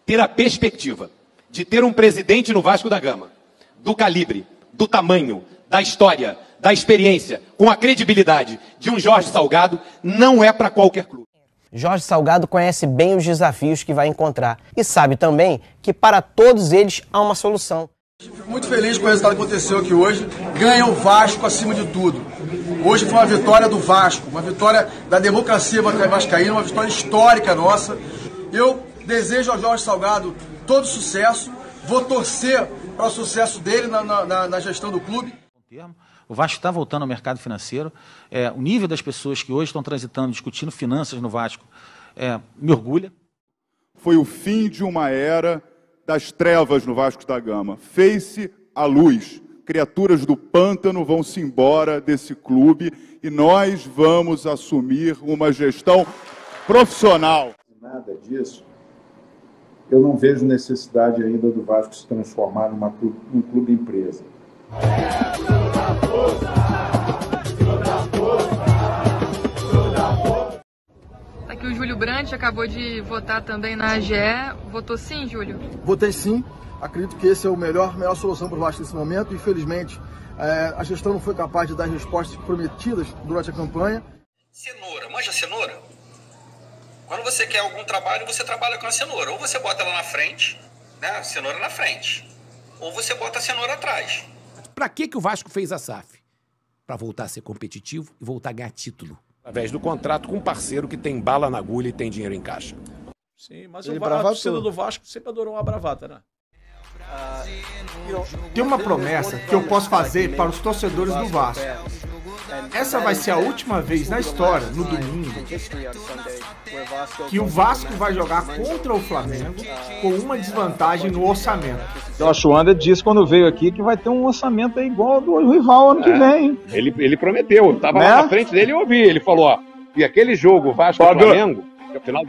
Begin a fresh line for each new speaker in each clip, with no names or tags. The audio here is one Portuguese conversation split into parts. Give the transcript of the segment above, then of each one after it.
ter a perspectiva de ter um presidente no Vasco da Gama, do calibre, do tamanho, da história, da experiência, com a credibilidade de um Jorge Salgado, não é para qualquer clube.
Jorge Salgado conhece bem os desafios que vai encontrar e sabe também que para todos eles há uma solução.
Fico muito feliz com o resultado que aconteceu aqui hoje. Ganha o Vasco acima de tudo. Hoje foi uma vitória do Vasco, uma vitória da democracia vascaína, uma vitória histórica nossa. Eu desejo ao Jorge Salgado todo sucesso, vou torcer para o sucesso dele na gestão do clube.
O Vasco está voltando ao mercado financeiro. O nível das pessoas que hoje estão transitando, discutindo finanças no Vasco, me orgulha.
Foi o fim de uma era das trevas no Vasco da Gama. Fez-se a luz. Criaturas do pântano vão-se embora desse clube e nós vamos assumir uma gestão profissional.
Nada disso. Eu não vejo necessidade ainda do Vasco se transformar num clube empresa.
Aqui o Júlio Brandt acabou de votar também na AGE. Votou sim, Júlio?
Votei sim. Acredito que esse é a melhor solução para o Vasco nesse momento. Infelizmente, a gestão não foi capaz de dar respostas prometidas durante a campanha.
Cenoura, manja cenoura? Quando você quer algum trabalho, você trabalha com a cenoura. Ou você bota ela na frente, né? A cenoura na frente. Ou você bota a cenoura atrás.
Para que o Vasco fez a SAF? Para voltar a ser competitivo e voltar a ganhar título. Através do contrato com um parceiro que tem bala na agulha e tem dinheiro em caixa.
Sim, mas a torcida do Vasco sempre adorou uma bravata, né?
Tem uma promessa que eu posso fazer para os torcedores do Vasco. Essa vai ser a última vez na história, no domingo, que o Vasco vai jogar contra o Flamengo com uma desvantagem no orçamento.
Josh Wander disse quando veio aqui que vai ter um orçamento igual ao do rival ano que vem.
Ele prometeu, eu estava lá na frente dele e ouvi. Ele falou, ó, e aquele jogo Vasco e Flamengo...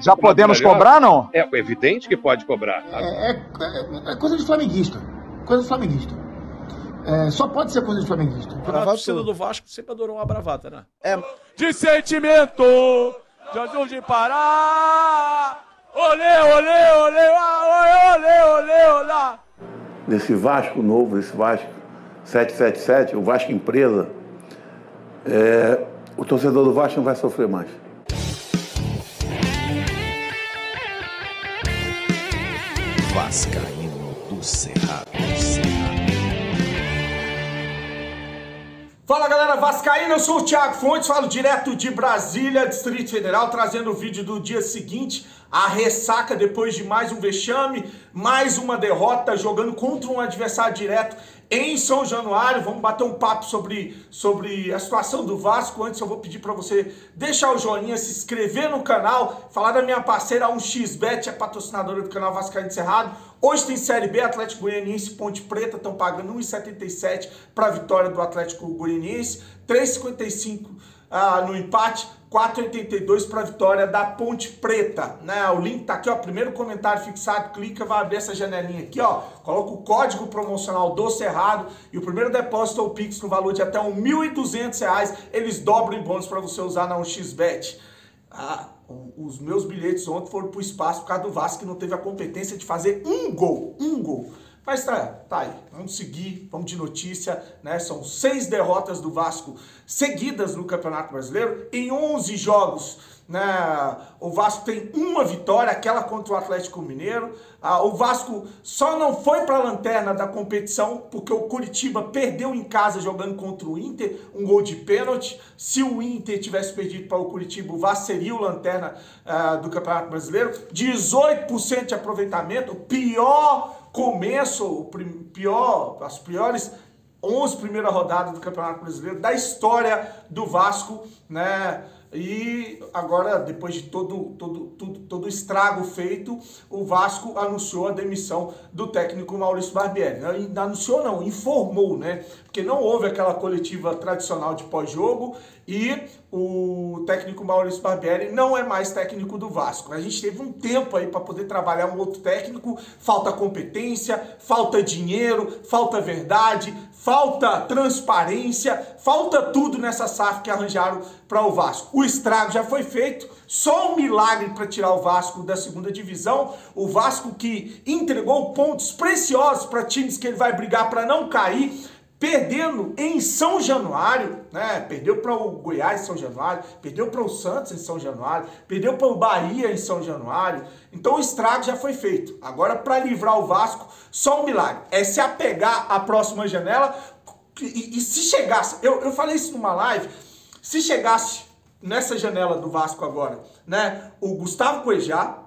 Já podemos cobrar, não?
É evidente que pode cobrar.
É coisa de flamenguista. Coisa de flamenguista. Só pode ser coisa de flamenguista.
A torcida do Vasco sempre adorou uma bravata, né?
De sentimento, de onde de Pará. Olê, olê, olê, olê, olê, olê.
Nesse Vasco novo, esse Vasco 777, o Vasco empresa, o torcedor do Vasco não vai sofrer mais.
Vascaíno do Cerrado.
Fala galera vascaína, eu sou o Thiago Fontes, falo direto de Brasília, Distrito Federal, trazendo o vídeo do dia seguinte, a ressaca depois de mais um vexame, mais uma derrota, jogando contra um adversário direto em São Januário. Vamos bater um papo sobre a situação do Vasco. Antes eu vou pedir para você deixar o joinha, se inscrever no canal, falar da minha parceira 1xBet, é patrocinadora do canal Vascaíno Cerrado. Hoje tem Série B, Atlético Goianiense e Ponte Preta, estão pagando 1,77 para a vitória do Atlético Goianiense, 3,55 no empate, 4,82 para a vitória da Ponte Preta, né? O link tá aqui, ó, primeiro comentário fixado, clica, vai abrir essa janelinha aqui, ó, coloca o código promocional do Cerrado e o primeiro depósito ou Pix no valor de até R$ 1.200, eles dobram em bônus para você usar na 1xBet. Os meus bilhetes ontem foram pro espaço por causa do Vasco, que não teve a competência de fazer um gol. Mas tá aí, vamos seguir, vamos de notícia, né? São 6 derrotas do Vasco seguidas no Campeonato Brasileiro, em 11 jogos, né? O Vasco tem uma vitória, aquela contra o Atlético Mineiro. O Vasco só não foi para a lanterna da competição porque o Curitiba perdeu em casa jogando contra o Inter, um gol de pênalti. Se o Inter tivesse perdido para o Curitiba, o Vasco seria o lanterna do Campeonato Brasileiro. 18% de aproveitamento, o pior começo, as piores 11 primeiras rodadas do Campeonato Brasileiro da história do Vasco, né? E agora, depois de todo o estrago feito, o Vasco anunciou a demissão do técnico Maurício Barbieri. Anunciou não, informou, né? Porque não houve aquela coletiva tradicional de pós-jogo e o técnico Maurício Barbieri não é mais técnico do Vasco. A gente teve um tempo aí para poder trabalhar um outro técnico, falta competência, falta dinheiro, falta verdade, falta transparência, falta tudo nessa SAF que arranjaram para o Vasco. O estrago já foi feito, só um milagre para tirar o Vasco da segunda divisão. O Vasco que entregou pontos preciosos para times que ele vai brigar para não cair, perdendo em São Januário, né? Perdeu para o Goiás em São Januário, perdeu para o Santos em São Januário, perdeu para o Bahia em São Januário. Então o estrago já foi feito. Agora, para livrar o Vasco, só um milagre. É se apegar à próxima janela e se chegasse... Eu falei isso numa live. Se chegasse nessa janela do Vasco agora, né? O Gustavo Cuejá,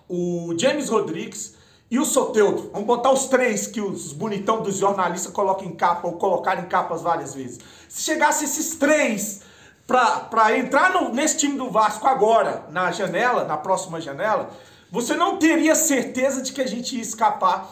o James Rodrigues e o Soteldo, vamos botar os três que os bonitão dos jornalistas colocam em capa, ou colocaram em capas várias vezes. Se chegasse esses três para entrar nesse time do Vasco agora, na janela, na próxima janela, você não teria certeza de que a gente ia escapar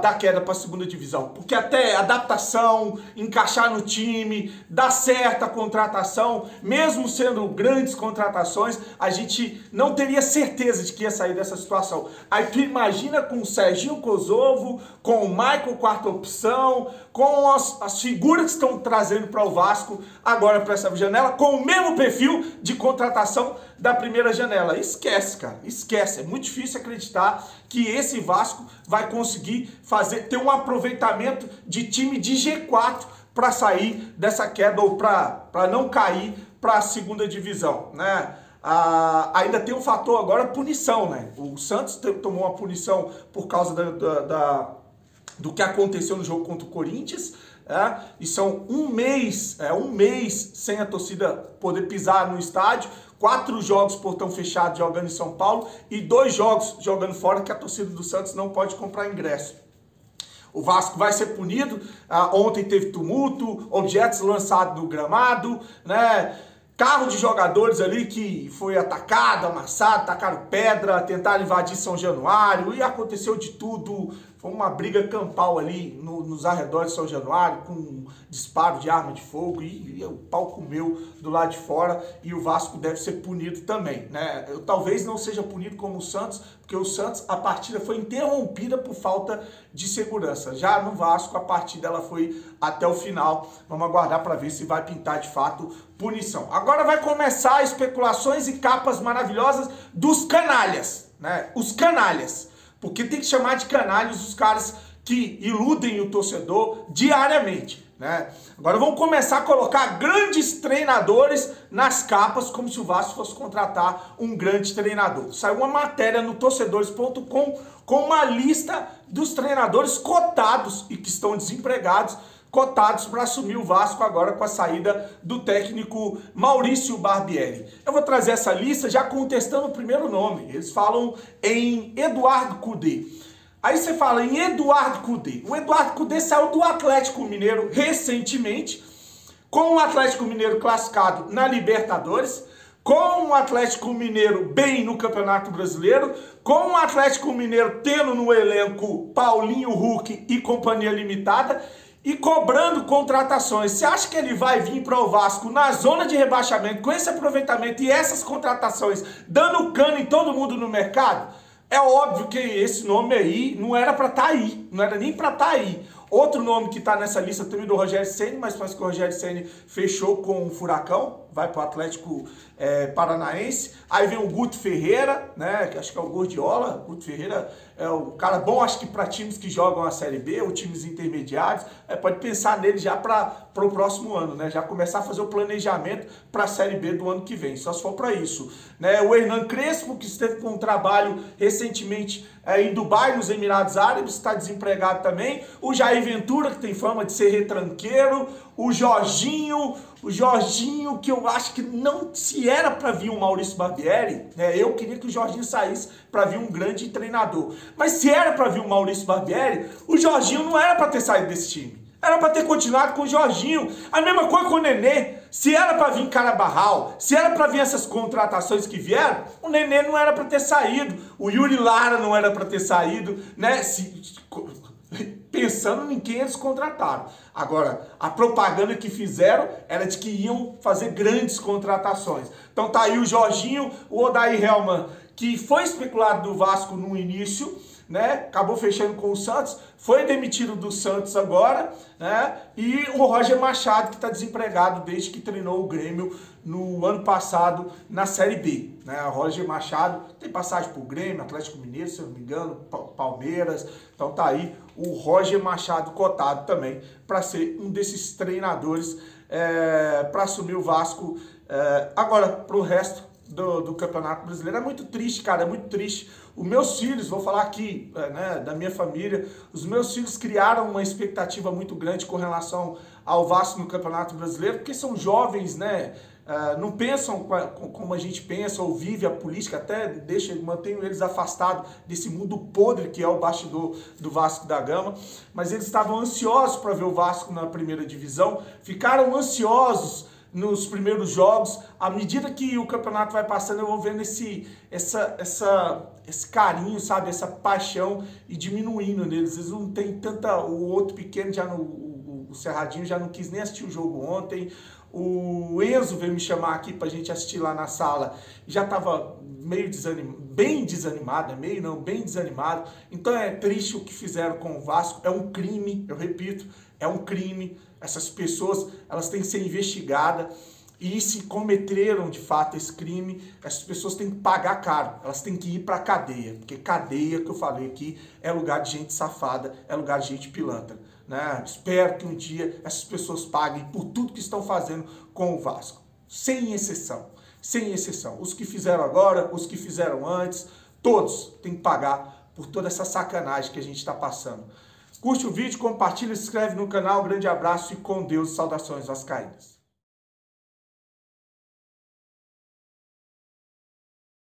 da queda para a segunda divisão. Porque até adaptação, encaixar no time, dar certa contratação, mesmo sendo grandes contratações, a gente não teria certeza de que ia sair dessa situação. Aí tu imagina com o Serginho Kosovo, com o Michael quarta opção, com as figuras que estão trazendo para o Vasco agora para essa janela, com o mesmo perfil de contratação da primeira janela. Esquece, cara, esquece. É muito difícil acreditar que esse Vasco vai conseguir ter um aproveitamento de time de G4 para sair dessa queda ou para não cair para a segunda divisão, né? Ainda tem um fator agora, punição, né? O Santos tomou uma punição por causa do que aconteceu no jogo contra o Corinthians, e são um mês sem a torcida poder pisar no estádio, 4 jogos portão fechado jogando em São Paulo e 2 jogos jogando fora que a torcida do Santos não pode comprar ingresso. O Vasco vai ser punido. Ontem teve tumulto, objetos lançados no gramado, né? Carro de jogadores ali que foi atacado, amassado, tacaram pedra, tentaram invadir São Januário e aconteceu de tudo. Foi uma briga campal ali nos arredores de São Januário, com disparo de arma de fogo e o pau comeu do lado de fora e o Vasco deve ser punido também, né? Talvez não seja punido como o Santos, porque o Santos, a partida foi interrompida por falta de segurança. Já no Vasco, a partida ela foi até o final. Vamos aguardar para ver se vai pintar de fato punição. Agora vai começar especulações e capas maravilhosas dos canalhas, né? Os canalhas. Porque tem que chamar de canalhas os caras que iludem o torcedor diariamente, né? Agora vamos começar a colocar grandes treinadores nas capas, como se o Vasco fosse contratar um grande treinador. Saiu uma matéria no torcedores.com com uma lista dos treinadores cotados e que estão desempregados, cotados para assumir o Vasco agora com a saída do técnico Maurício Barbieri. Eu vou trazer essa lista já contestando o primeiro nome. Eles falam em Eduardo Cudê. Aí você fala em Eduardo Cudê. O Eduardo Cudê saiu do Atlético Mineiro recentemente, com o Atlético Mineiro classificado na Libertadores, com o Atlético Mineiro bem no Campeonato Brasileiro, com o Atlético Mineiro tendo no elenco Paulinho Huck e Companhia Limitada, e cobrando contratações. Você acha que ele vai vir para o Vasco na zona de rebaixamento com esse aproveitamento e essas contratações dando cano em todo mundo no mercado? É óbvio que esse nome aí não era para estar aí, não era nem para estar aí. Outro nome que está nessa lista também do Rogério Ceni, mas parece que o Rogério Ceni fechou com o Furacão, vai para o Atlético Paranaense. Aí vem o Guto Ferreira, né, que acho que é o Gordiola. Guto Ferreira é um cara bom, acho que para times que jogam a Série B ou times intermediários. Pode pensar nele já para o próximo ano, né? Já começar a fazer o planejamento para a Série B do ano que vem, só se for para isso, né? O Hernan Crespo, que esteve com um trabalho recentemente em Dubai, nos Emirados Árabes, está desempregado também. O Jair Ventura, que tem fama de ser retranqueiro. O Jorginho, que eu acho que não, se era para vir o Maurício Barbieri, né, eu queria que o Jorginho saísse para vir um grande treinador. Mas se era para vir o Maurício Barbieri, o Jorginho não era para ter saído desse time. Era para ter continuado com o Jorginho. A mesma coisa com o Nenê. Se era para vir Carabarral, se era para vir essas contratações que vieram, o Nenê não era para ter saído. O Yuri Lara não era para ter saído, né? pensando em quem eles contrataram. Agora, a propaganda que fizeram era de que iam fazer grandes contratações. Então tá aí o Jorginho, o Odair Hellmann, que foi especulado do Vasco no início, né? Acabou fechando com o Santos, foi demitido do Santos agora, né? E o Roger Machado, que está desempregado desde que treinou o Grêmio no ano passado na Série B, né? O Roger Machado tem passagem por Grêmio, Atlético Mineiro, se eu não me engano, Palmeiras. Então tá aí o Roger Machado cotado também para ser um desses treinadores para assumir o Vasco agora para o resto do Campeonato Brasileiro. É muito triste, cara, é muito triste. Os meus filhos, vou falar aqui, né, da minha família, os meus filhos criaram uma expectativa muito grande com relação ao Vasco no Campeonato Brasileiro, porque são jovens, né, não pensam como a gente pensa ou vive a política, até mantenho eles afastados desse mundo podre que é o bastidor do Vasco da Gama, mas eles estavam ansiosos para ver o Vasco na primeira divisão, ficaram ansiosos nos primeiros jogos. À medida que o campeonato vai passando, eu vou vendo esse carinho, sabe, essa paixão e diminuindo neles. Eles não tem tanta... O outro pequeno, o Cerradinho, já não quis nem assistir o jogo ontem. O Enzo veio me chamar aqui pra gente assistir lá na sala, já tava meio desanimado, bem desanimado, bem desanimado. Então é triste o que fizeram com o Vasco, é um crime, eu repito, é um crime. Essas pessoas, elas têm que ser investigadas e se cometeram de fato esse crime, essas pessoas têm que pagar caro, elas têm que ir pra cadeia, porque cadeia, que eu falei aqui, é lugar de gente safada, é lugar de gente pilantra, né? Espero que um dia essas pessoas paguem por tudo que estão fazendo com o Vasco, sem exceção, sem exceção. Os que fizeram agora, os que fizeram antes, todos têm que pagar por toda essa sacanagem que a gente está passando. Curte o vídeo, compartilha, se inscreve no canal, grande abraço e com Deus, saudações vascaínas.